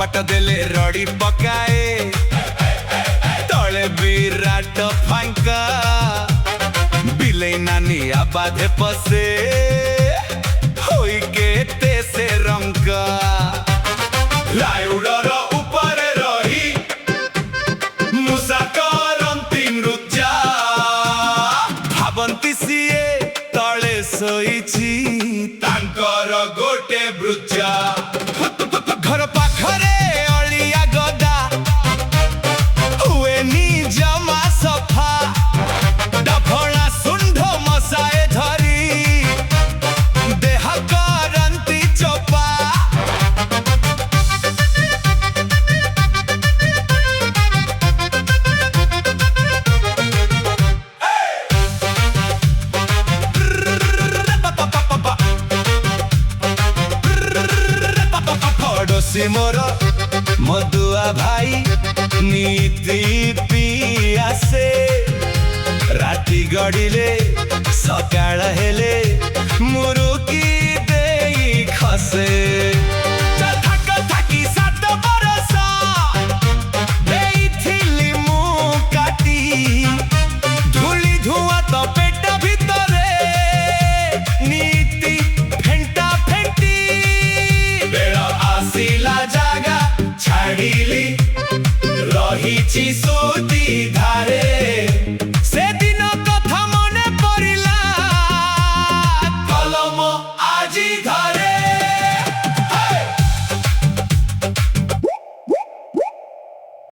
कपाट देले रड़ी पकाए तले विराट फांका बिले नानी आबाधे पसे होई के तेसे रंका लायुडर ऊपर रही मुसा करंती नृत्या भाबंती सीए तले सोईची तांकर गोटे ब्रुचा घर पाखरे अलिया गदा हुए नी जमा सफा डफणा सुंढ मसाए धरी देह करंती चपा पड़ोसी मोर मधुआ भाई नीति पियासे राति गड़िले सकाळ हेले मुरुकी देई खसे थक थकी 7 बरस देइथिली मु काटी धूली धुआं तो पेट भितरे नीति फेंटा फेंटी बेला आसिला जागा छाड़िली रही सूती धारे।